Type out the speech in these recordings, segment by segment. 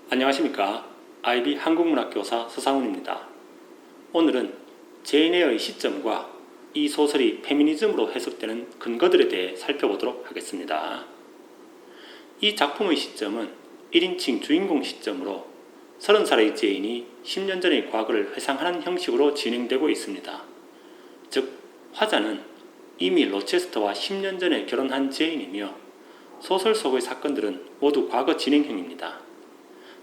안녕하십니까. IB 한국문학교사 서상훈입니다. 오늘은 제인 에어의 시점과 이 소설이 페미니즘으로 해석되는 근거들에 대해 살펴보도록 하겠습니다. 이 작품의 시점은 1인칭 주인공 시점으로 30살의 제인이 10년 전의 과거를 회상하는 형식으로 진행되고 있습니다. 즉, 화자는 이미 로체스터와 10년 전에 결혼한 제인이며 소설 속의 사건들은 모두 과거 진행형입니다.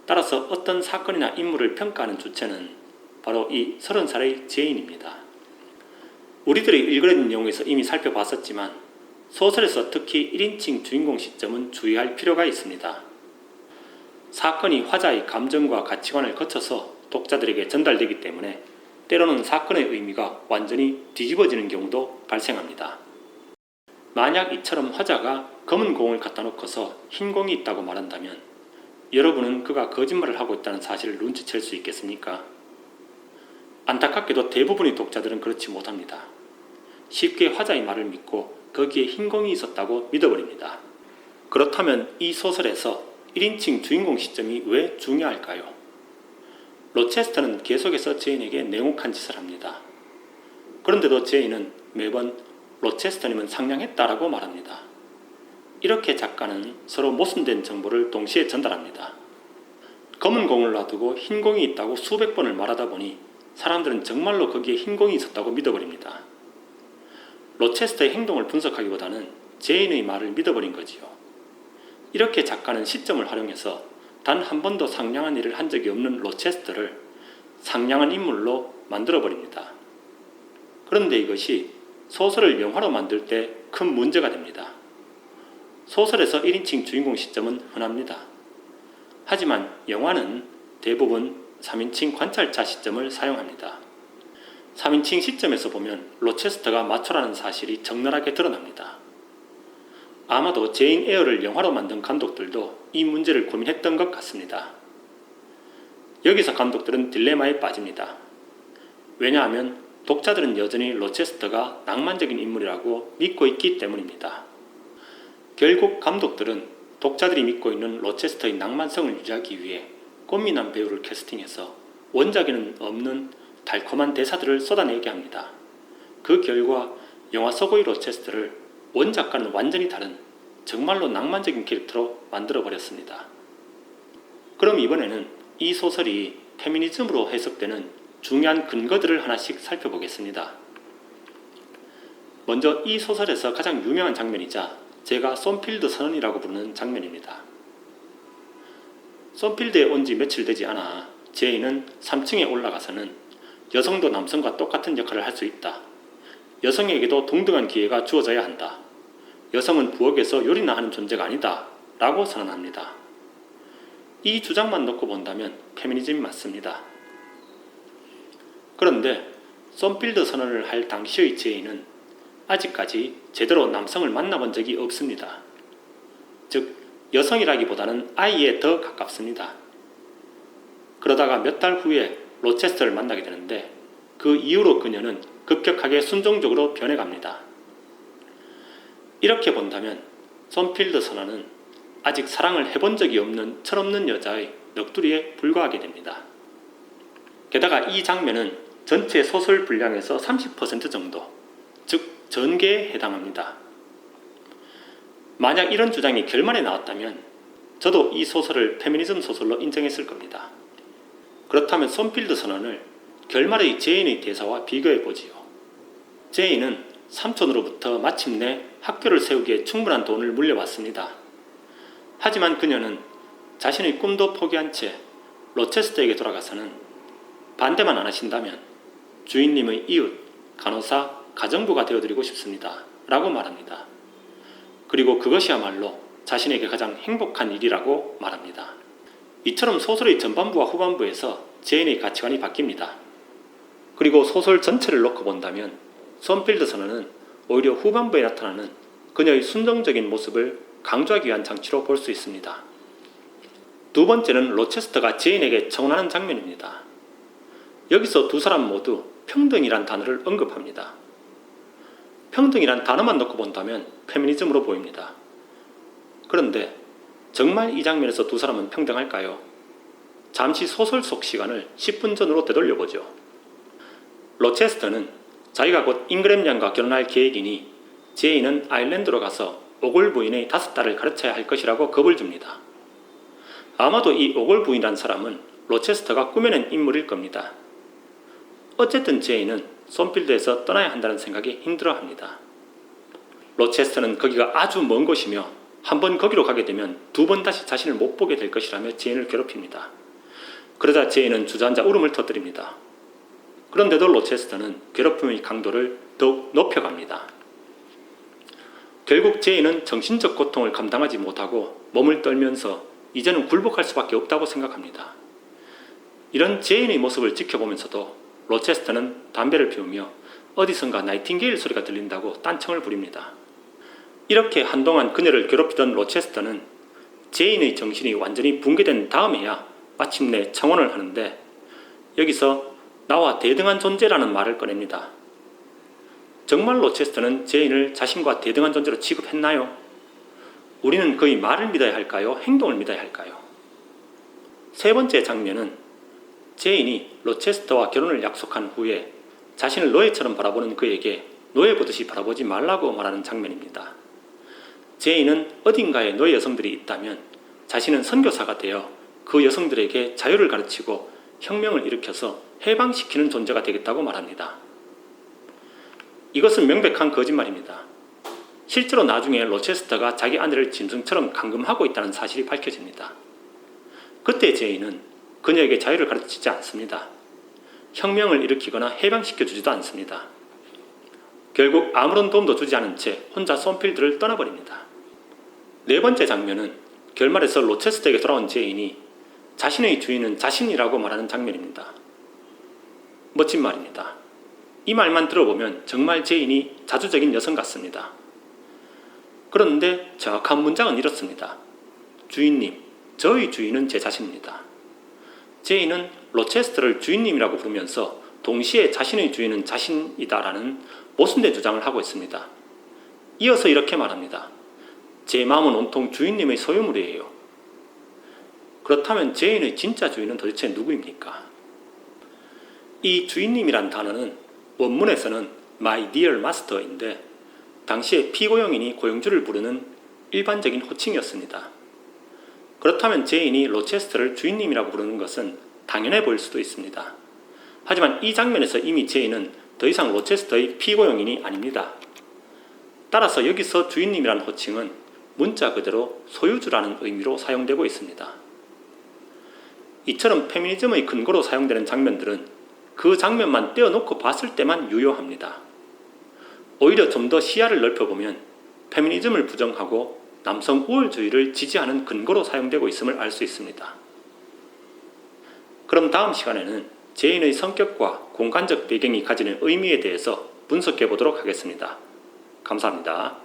따라서 어떤 사건이나 인물을 평가하는 주체는 바로 이 30살의 제인입니다. 우리들이 일그러진 내용에서 이미 살펴봤었지만 소설에서 특히 1인칭 주인공 시점은 주의할 필요가 있습니다. 사건이 화자의 감정과 가치관을 거쳐서 독자들에게 전달되기 때문에 때로는 사건의 의미가 완전히 뒤집어지는 경우도 발생합니다. 만약 이처럼 화자가 검은 공을 갖다 놓고서 흰 공이 있다고 말한다면 여러분은 그가 거짓말을 하고 있다는 사실을 눈치챌 수 있겠습니까? 안타깝게도 대부분의 독자들은 그렇지 못합니다. 쉽게 화자의 말을 믿고 거기에 흰 공이 있었다고 믿어버립니다. 그렇다면 이 소설에서 1인칭 주인공 시점이 왜 중요할까요? 로체스터는 계속해서 제인에게 냉혹한 짓을 합니다. 그런데도 제인은 매번 로체스터님은 상냥했다라고 말합니다. 이렇게 작가는 서로 모순된 정보를 동시에 전달합니다. 검은 공을 놔두고 흰 공이 있다고 수백 번을 말하다 보니 사람들은 정말로 거기에 흰 공이 있었다고 믿어버립니다. 로체스터의 행동을 분석하기보다는 제인의 말을 믿어버린 거지요. 이렇게 작가는 시점을 활용해서 단 한 번도 상냥한 일을 한 적이 없는 로체스터를 상냥한 인물로 만들어버립니다. 그런데 이것이 소설을 영화로 만들 때 큰 문제가 됩니다. 소설에서 1인칭 주인공 시점은 흔합니다. 하지만 영화는 대부분 3인칭 관찰자 시점을 사용합니다. 3인칭 시점에서 보면 로체스터가 마초라는 사실이 적나라하게 드러납니다. 아마도 제인 에어를 영화로 만든 감독들도 이 문제를 고민했던 것 같습니다. 여기서 감독들은 딜레마에 빠집니다. 왜냐하면 독자들은 여전히 로체스터가 낭만적인 인물이라고 믿고 있기 때문입니다. 결국 감독들은 독자들이 믿고 있는 로체스터의 낭만성을 유지하기 위해 꽃미남 배우를 캐스팅해서 원작에는 없는 달콤한 대사들을 쏟아내게 합니다. 그 결과 영화 속의 로체스터를 원작과는 완전히 다른 정말로 낭만적인 캐릭터로 만들어버렸습니다. 그럼 이번에는 이 소설이 페미니즘으로 해석되는 중요한 근거들을 하나씩 살펴보겠습니다. 먼저 이 소설에서 가장 유명한 장면이자 제가 솜필드 선언이라고 부르는 장면입니다. 솜필드에 온 지 며칠 되지 않아 제인은 3층에 올라가서는 여성도 남성과 똑같은 역할을 할 수 있다. 여성에게도 동등한 기회가 주어져야 한다. 여성은 부엌에서 요리나 하는 존재가 아니다. 라고 선언합니다. 이 주장만 놓고 본다면 페미니즘이 맞습니다. 그런데 솜필드 선언을 할 당시의 제인은 아직까지 제대로 남성을 만나본 적이 없습니다. 즉, 여성이라기보다는 아이에 더 가깝습니다. 그러다가 몇 달 후에 로체스터를 만나게 되는데 그 이후로 그녀는 급격하게 순종적으로 변해갑니다. 이렇게 본다면 솜필드 선언은 아직 사랑을 해본 적이 없는 철없는 여자의 넋두리에 불과하게 됩니다. 게다가 이 장면은 전체 소설 분량에서 30% 정도, 즉 전개에 해당합니다. 만약 이런 주장이 결말에 나왔다면 저도 이 소설을 페미니즘 소설로 인정했을 겁니다. 그렇다면 솜필드 선언을 결말의 제인의 대사와 비교해보지요. 제인은 삼촌으로부터 마침내 학교를 세우기에 충분한 돈을 물려받습니다. 하지만 그녀는 자신의 꿈도 포기한 채 로체스터에게 돌아가서는 반대만 안 하신다면 주인님의 이웃, 간호사, 가정부가 되어드리고 싶습니다. 라고 말합니다. 그리고 그것이야말로 자신에게 가장 행복한 일이라고 말합니다. 이처럼 소설의 전반부와 후반부에서 제인의 가치관이 바뀝니다. 그리고 소설 전체를 놓고 본다면 솜필드 선언은 오히려 후반부에 나타나는 그녀의 순정적인 모습을 강조하기 위한 장치로 볼 수 있습니다. 두 번째는 로체스터가 제인에게 청혼하는 장면입니다. 여기서 두 사람 모두 평등이란 단어를 언급합니다. 평등이란 단어만 놓고 본다면 페미니즘으로 보입니다. 그런데 정말 이 장면에서 두 사람은 평등할까요? 잠시 소설 속 시간을 10분 전으로 되돌려보죠. 로체스터는 자기가 곧 잉그램 양과 결혼할 계획이니 제이는 아일랜드로 가서 오골 부인의 5딸을 가르쳐야 할 것이라고 겁을 줍니다. 아마도 이 오골 부인이란 사람은 로체스터가 꾸며낸 인물일 겁니다. 어쨌든 제이는 솜필드에서 떠나야 한다는 생각에 힘들어합니다. 로체스터는 거기가 아주 먼 곳이며 한번 거기로 가게 되면 2번 다시 자신을 못 보게 될 것이라며 제인을 괴롭힙니다. 그러자 제인은 주저앉아 울음을 터뜨립니다. 그런데도 로체스터는 괴롭힘의 강도를 더욱 높여갑니다. 결국 제인은 정신적 고통을 감당하지 못하고 몸을 떨면서 이제는 굴복할 수밖에 없다고 생각합니다. 이런 제인의 모습을 지켜보면서도 로체스터는 담배를 피우며 어디선가 나이팅게일 소리가 들린다고 딴청을 부립니다. 이렇게 한동안 그녀를 괴롭히던 로체스터는 제인의 정신이 완전히 붕괴된 다음에야 마침내 청혼을 하는데 여기서 나와 대등한 존재라는 말을 꺼냅니다. 정말 로체스터는 제인을 자신과 대등한 존재로 취급했나요? 우리는 그의 말을 믿어야 할까요? 행동을 믿어야 할까요? 세 번째 장면은 제인이 로체스터와 결혼을 약속한 후에 자신을 노예처럼 바라보는 그에게 노예 보듯이 바라보지 말라고 말하는 장면입니다. 제인은 어딘가에 노예 여성들이 있다면 자신은 선교사가 되어 그 여성들에게 자유를 가르치고 혁명을 일으켜서 해방시키는 존재가 되겠다고 말합니다. 이것은 명백한 거짓말입니다. 실제로 나중에 로체스터가 자기 아내를 짐승처럼 감금하고 있다는 사실이 밝혀집니다. 그때 제인은 그녀에게 자유를 가르치지 않습니다. 혁명을 일으키거나 해방시켜주지도 않습니다. 결국 아무런 도움도 주지 않은 채 혼자 솜필드를 떠나버립니다. 네 번째 장면은 결말에서 로체스터에게 돌아온 제인이 자신의 주인은 자신이라고 말하는 장면입니다. 멋진 말입니다. 이 말만 들어보면 정말 제인이 자주적인 여성 같습니다. 그런데 정확한 문장은 이렇습니다. 주인님, 저의 주인은 제 자신입니다. 제인은 로체스터를 주인님이라고 부르면서 동시에 자신의 주인은 자신이다라는 모순된 주장을 하고 있습니다. 이어서 이렇게 말합니다. 제 마음은 온통 주인님의 소유물이에요. 그렇다면 제인의 진짜 주인은 도대체 누구입니까? 이 주인님이란 단어는 원문에서는 My dear master인데 당시에 피고용인이 고용주를 부르는 일반적인 호칭이었습니다. 그렇다면 제인이 로체스터를 주인님이라고 부르는 것은 당연해 보일 수도 있습니다. 하지만 이 장면에서 이미 제인은 더 이상 로체스터의 피고용인이 아닙니다. 따라서 여기서 주인님이라는 호칭은 문자 그대로 소유주라는 의미로 사용되고 있습니다. 이처럼 페미니즘의 근거로 사용되는 장면들은 그 장면만 떼어놓고 봤을 때만 유효합니다. 오히려 좀 더 시야를 넓혀보면 페미니즘을 부정하고 남성 우월주의를 지지하는 근거로 사용되고 있음을 알 수 있습니다. 그럼 다음 시간에는 제인의 성격과 공간적 배경이 가지는 의미에 대해서 분석해 보도록 하겠습니다. 감사합니다.